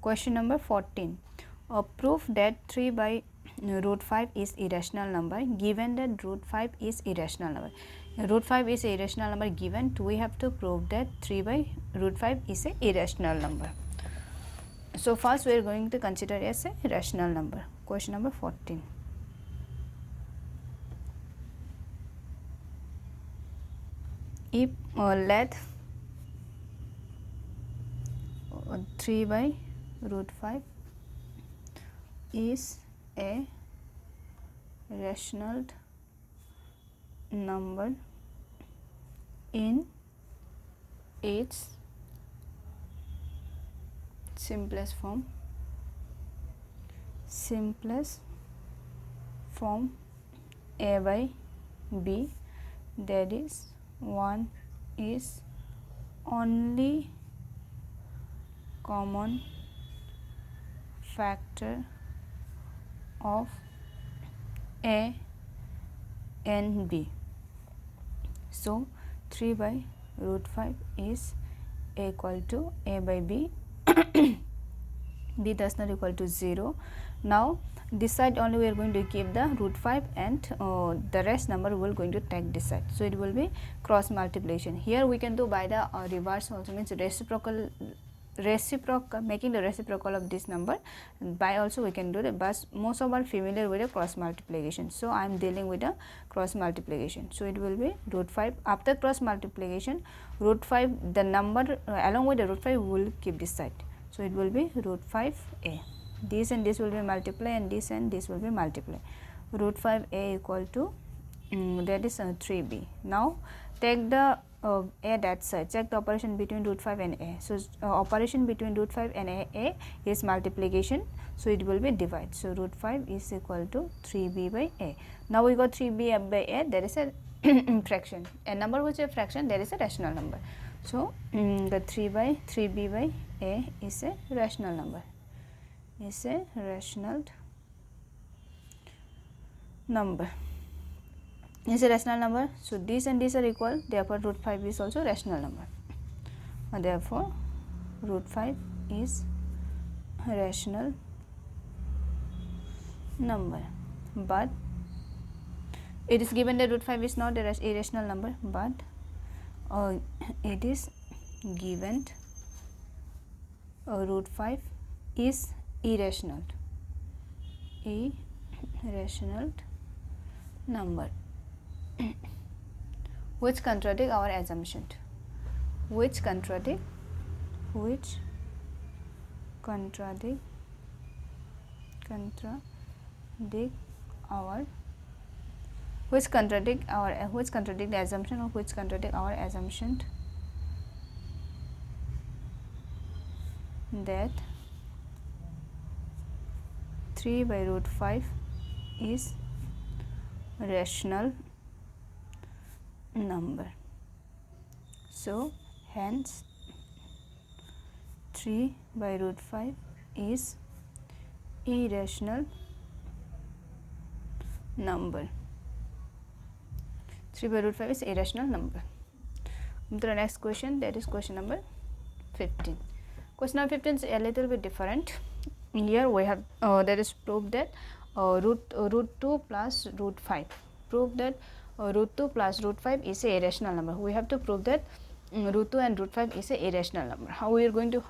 Question number 14. Proof that 3 by root 5 is irrational number given that root 5 is irrational number. Root 5 is a irrational number given, we have to prove that 3 by root 5 is a irrational number. So first we are going to consider as a rational number. Question number 14. If let 3 by root 5 is a rational number in its simplest form a by b, that is 1 is only common factor of a and b. So 3 by root 5 is equal to a by b. B does not equal to 0. Now this side only we are going to keep the root 5 and the rest number we are going to take this side. So it will be cross multiplication. Here we can do by the reverse also, means reciprocal, making the reciprocal of this number. By also we can do it, but most of are familiar with the cross multiplication. So I am dealing with a cross multiplication. So it will be root 5. After cross multiplication, root 5, the number along with the root 5 we will keep this side. So it will be root 5a. This and this will be multiply and this will be multiply. Root 5a equal to that is 3b. Now take the a that side, check the operation between root 5 and a. So operation between root 5 and a is multiplication, so it will be divide. So root 5 is equal to 3b by a. Now we got 3b by a, that is a fraction. A number which is a fraction, that is a rational number. So the 3b by a is a rational number, is a rational number. Is a rational number. So this and this are equal, therefore root 5 is also rational number. Therefore root 5 is a rational number. But it is given that root 5 is not a irrational number, but it is given root 5 is irrational number which contradict our assumption, which contradict the assumption, or which contradict our assumption that 3 by root 5 is rational number. So hence 3 by root 5 is irrational number. 3 by root 5 is irrational number. The next question, that is question number 15. Question number 15 is a little bit different. Here we have that is proof that root 2 plus root 5. Prove that root 2 plus root 5 is a irrational number. We have to prove that root 2 and root 5 is a irrational number. How we are going to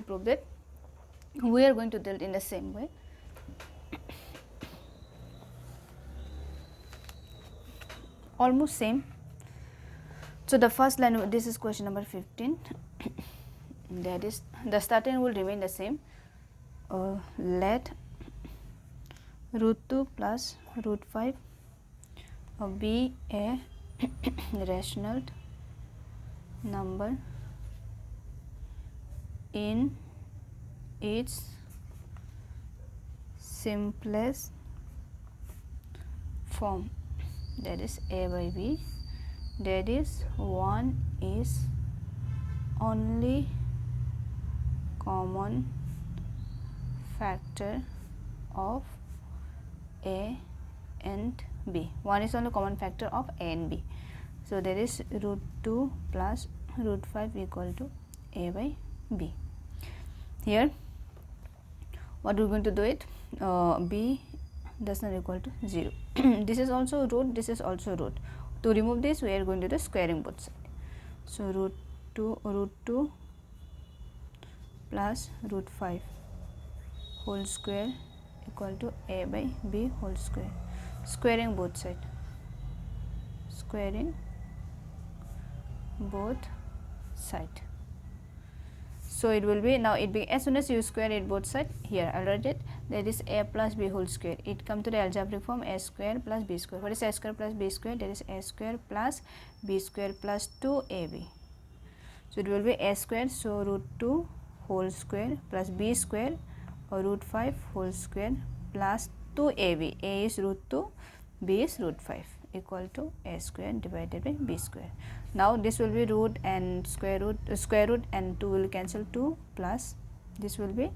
prove that? We are going to do it in the same way. Almost same. So the first line, this is question number 15. That is, the starting will remain the same. Let root 2 plus root 5 be a rational number in its simplest form, that is a by b, that is 1 is only common factor of a and b. 1 is only common factor of a and b. So there is root 2 plus root 5 equal to a by b. Here what we're going to do it, b does not equal to 0. This is also root, this is also root. To remove this, we are going to do squaring both sides. So root 2 plus root 5 whole square equal to a by b whole square. Squaring both sides. Squaring both side. So it will be, now it be, as soon as you square it both side, here I write it, that is a plus b whole square. It come to the algebraic form a square plus b square. What is a square plus b square? That is a square plus b square plus 2ab. So it will be a square, so root 2 whole square plus b square or root 5 whole square plus 2ab. A is root 2, b is root 5 equal to a square divided by b square. Now this will be root and square root and 2 will cancel, 2 plus this will be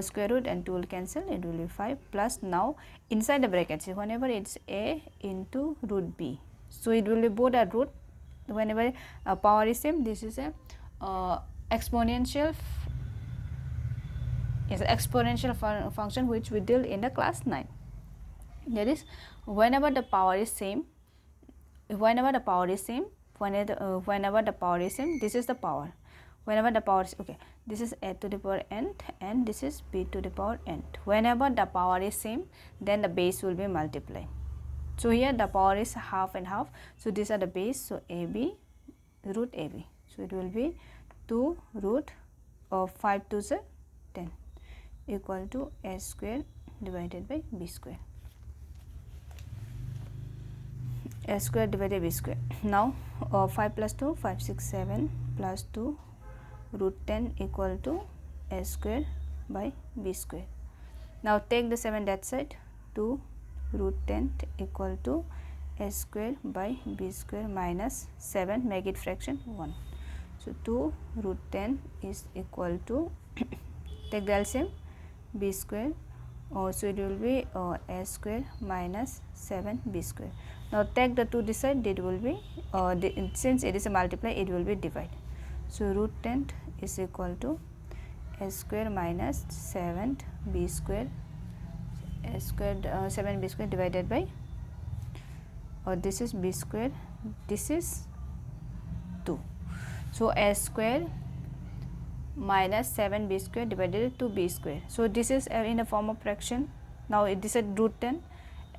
square root and 2 will cancel, it will be 5 plus, now inside the bracket, see, whenever it's a into root b, so it will be both are root. Whenever power is same, this is a exponential function which we deal in the class 9. That is, whenever the power is same, whenever the power is same, this is the power. Whenever the power is, okay, this is a to the power n and this is b to the power n. Whenever the power is same, then the base will be multiplied. So here the power is half and half, so these are the base, so ab root ab. So it will be 2 root of 5 to the 10 equal to a square divided by b square. A square divided by b square. Now 5 plus 2, 5, 6, 7 plus 2 root 10 equal to a square by b square. Now take the 7 that side, 2 root 10 equal to a square by b square minus 7, make it fraction 1. So 2 root 10 is equal to take the LCM, b square, so it will be a square minus 7b square. Now take the 2 this side, it will be since it is a multiply, it will be divide. So root 10 is equal to a square minus 7b square, a square 7b square divided by, this is b square, this is 2. So a square minus 7b square divided to b square. So this is in a form of fraction. Now this is root 10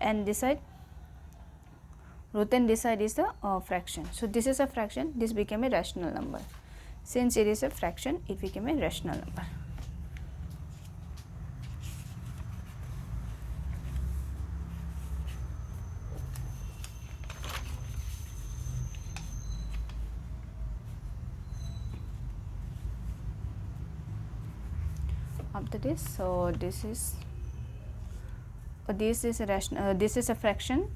and this side root 10, this side is the fraction. So this is a fraction, this became a rational number. Since it is a fraction, it became a rational number. After this, so this is a rational, this is a fraction,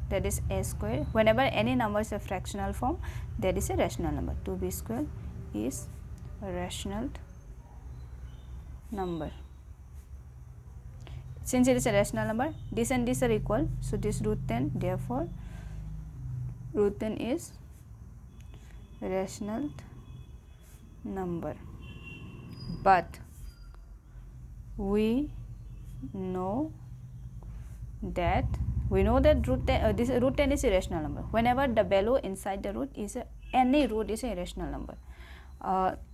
that is a square. Whenever any number is a fractional form, that is a rational number. 2b square is a rational number. Since it is a rational number, this and this are equal, so this root 10, therefore root 10 is a rational number. But we know that root 10, this root 10 is a rational number. Whenever the value inside the root is any root is a rational number.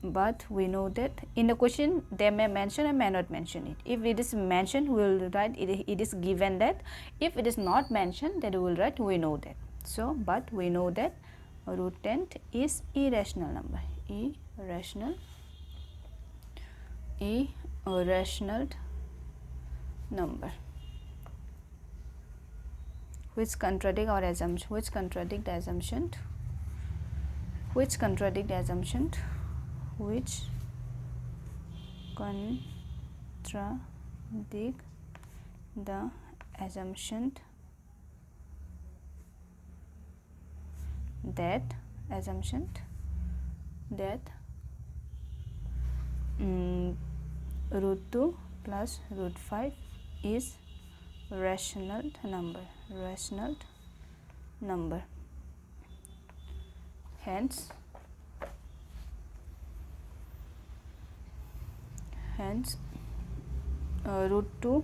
But we know that in the question they may mention and may not mention it. If it is mentioned, we will write it is given that. If it is not mentioned, then we will write we know that. So but we know that root 10 is irrational number. Irrational number, which contradict our assumption, which contradict the assumption, which contradict the assumption, which contradict the assumption that root 2 plus root 5 is rational number. Hence root 2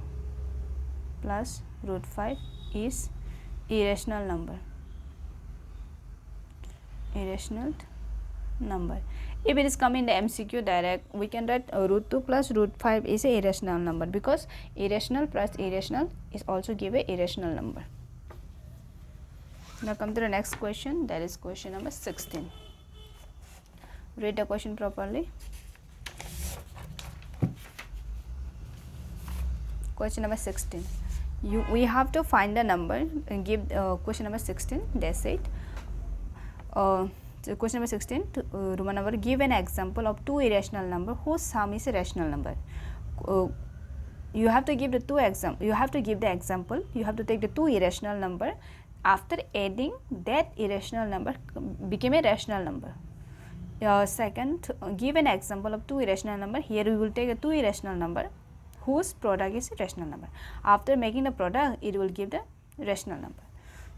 plus root 5 is irrational number. Irrational number. If it is come in the MCQ direct, we can write root 2 plus root 5 is a irrational number, because irrational plus irrational is also give a irrational number. Now come to the next question, that is question number 16. Read the question properly. Question number 16. We have to find the number and give question number 16. That's it. So question number 16, Roman number, give an example of two irrational number whose sum is a rational number. You have to give the two example. You have to give the example. You have to take the two irrational number. After adding, that irrational number became a rational number. Second, give an example of two irrational number. Here we will take a two irrational number whose product is a rational number. After making the product, it will give the rational number.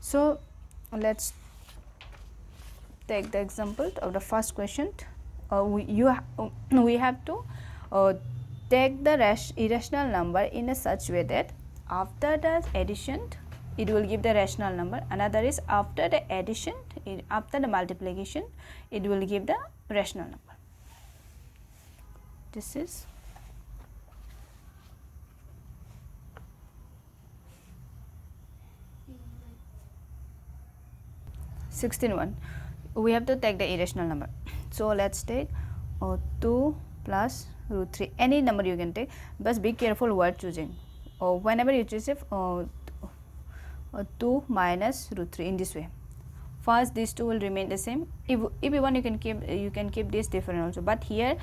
So let's take the example of the first question. We have to take the irrational number in a such way that after the addition it will give the rational number. Another is after the addition, after the multiplication, it will give the rational number. This is (16)1. We have to take the irrational number. So let's take 2 plus root 3. Any number you can take, but be careful word choosing. Whenever you choose it, 2 minus root 3 in this way. First, these two will remain the same. If you want, you can keep this different also. But here,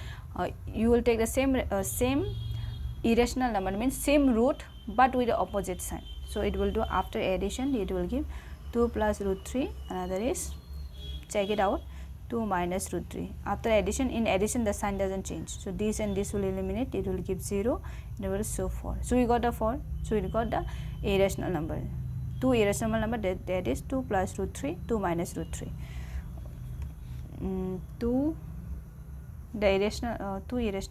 you will take the same irrational number, means same root, but with the opposite sign. So it will do after addition. It will give 2 plus root 3. Another is, check it out, 2 minus root 3. After addition, in addition the sign doesn't change. So this and this will eliminate. It will give 0. It will show 4. So we got the 4. So we got the irrational number. Two irrational number, that is 2 plus root 3, 2 minus root 3. Two irrational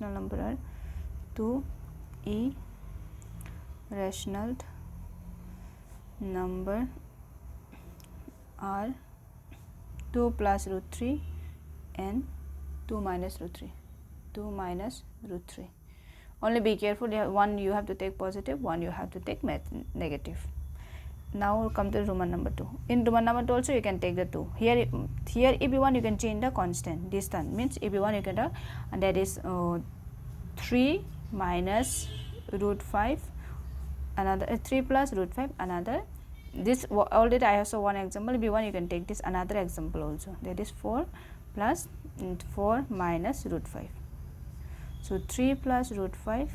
number are 2 irrational number are 2 plus root 3 and 2 minus root 3. 2 minus root 3. Only be careful, one you have to take positive, one you have to take negative. Now come to Roman number 2. In Roman number 2 also you can take the 2. Here if you want, you can change the constant. This time means if you want, you can do, and that is 3 minus root 5, another 3 plus root 5, another. This already I have saw one example. If you want, you can take this another example also. That is 4 plus 4 minus root 5. So 3 plus root 5,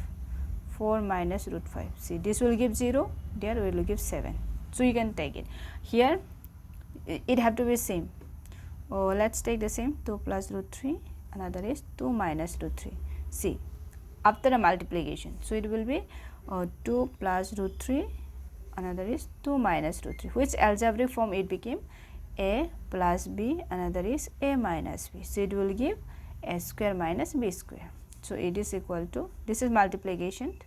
4 minus root 5. See, this will give 0. There we will give 7. So you can take it. Here it have to be same. Let's take the same, 2 plus root 3, another is 2 minus root 3. See, after a multiplication, so it will be 2 plus root 3, another is 2 minus root 3. Which algebraic form it became? A plus b, another is a minus b. So it will give a square minus b square. So it is equal to, this is multiplication.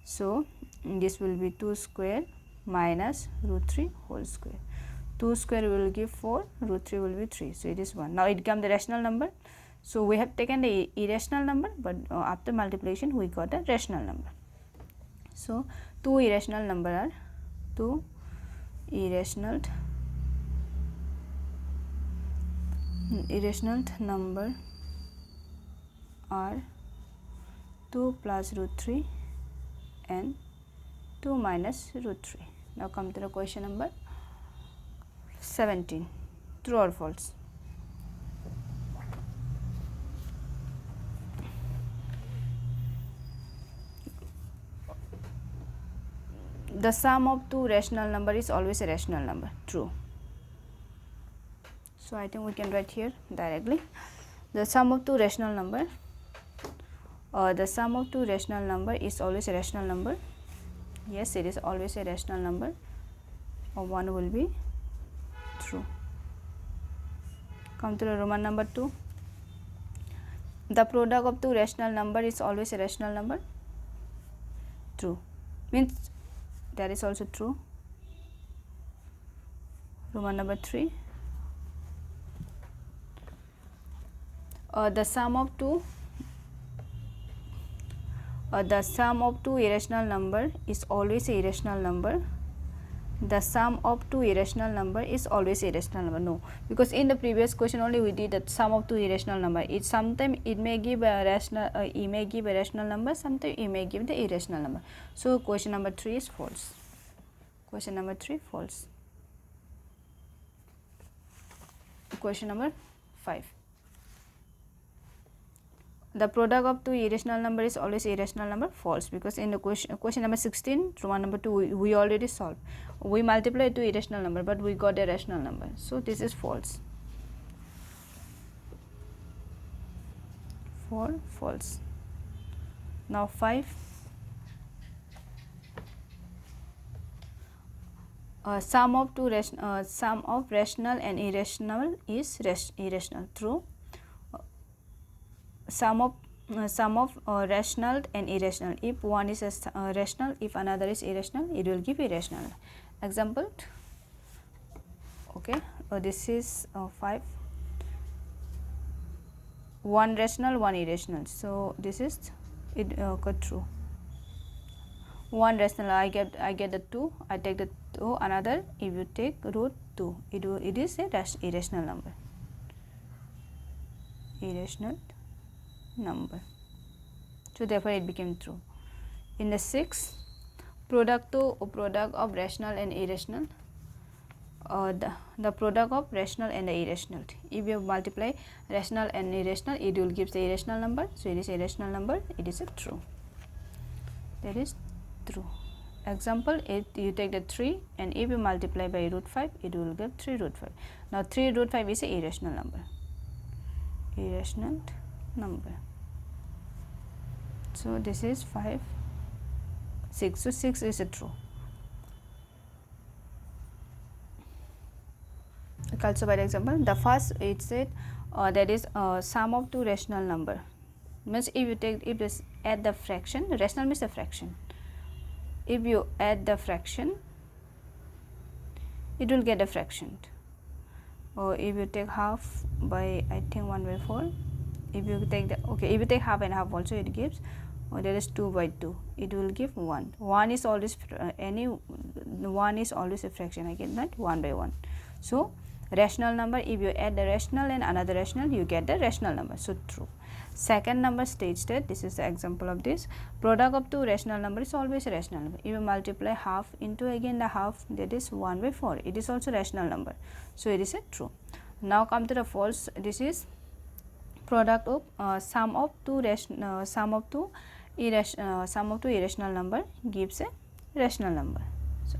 So this will be 2 square minus root 3 whole square. 2 square will give 4, root 3 will be 3. So it is 1. Now it becomes the rational number. So we have taken the irrational number, but after multiplication we got a rational number. So two irrational number are irrational number are 2 plus root 3 and 2 minus root 3. Now come to the question number 17. True or false? The sum of two rational number is always a rational number. True. So I think we can write here directly. The sum of two rational number. The sum of two rational number is always a rational number. Yes, it is always a rational number. Or one will be true. Come to the Roman number 2. The product of two rational number is always a rational number. true, means that is also true. Roman number 3, the sum of two irrational number is always a irrational number. The sum of two irrational number is always irrational number. No, because in the previous question only we did that sum of two irrational number. It sometimes it may give a rational, it may give a rational number, sometimes it may give the irrational number. So question number 3 is false. Question number 3 false. Question number 5. The product of two irrational number is always irrational number. False, because in the question number 16, Roman number 2, we already solved. We multiplied two irrational number, but we got a rational number. So this is false. False. Now 5. Sum of rational and irrational is irrational. True. Sum of rational and irrational. If one is rational, if another is irrational, it will give irrational. Example. Okay. This is 5. One rational, one irrational. So this is true. One rational, I get the 2. I take the 2. Another, if you take root 2, it is a irrational number. Irrational number. So therefore it became true. In the 6, product of rational and irrational. The product of rational and the irrational. If you multiply rational and irrational, it will give the irrational number. So it is a irrational number. It is a true. That is true. Example, if you take the 3 and if you multiply by root 5, it will give 3 root 5. Now 3 root 5 is a irrational number. Irrational number. So this is 5, 6. So 6 is a true. Also by example, the first it said that is sum of two rational number. Means if this add the fraction, rational means a fraction. If you add the fraction, it will get a fraction. Or if you take half by, I think 1/4. If you take if you take half and half also, it gives. There is 2/2. It will give 1. 1 is always one is always a fraction. I get that 1/1. So rational number, if you add the rational and another rational, you get the rational number. So true. Second number states that, this is the example of this, product of two rational number is always a rational number. If you multiply half into again the half, that is 1/4. It is also rational number. So it is a true. Now come to the false. This is product of sum of two irrational number gives a rational number. So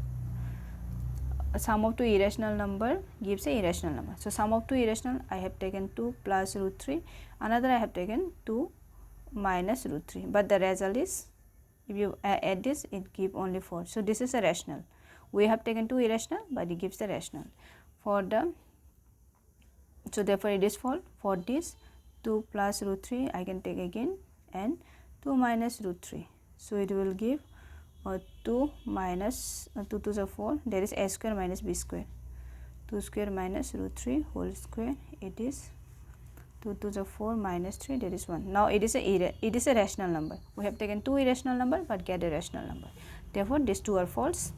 sum of two irrational number gives a irrational number. So sum of two irrational, I have taken 2 plus root 3. Another I have taken 2 minus root 3. But the result is, if you add this, it gives only 4. So this is a rational. We have taken 2 irrational, but it gives a rational. So therefore it is false. For this 2 plus root 3, I can take again, and 2 minus root 3. So it will give 2 minus 2 to the 4, there is a square minus b square. 2 square minus root 3 whole square, it is 2 to the 4 minus 3, that is 1. Now it is a rational number. We have taken 2 irrational number but get a rational number. Therefore these two are false.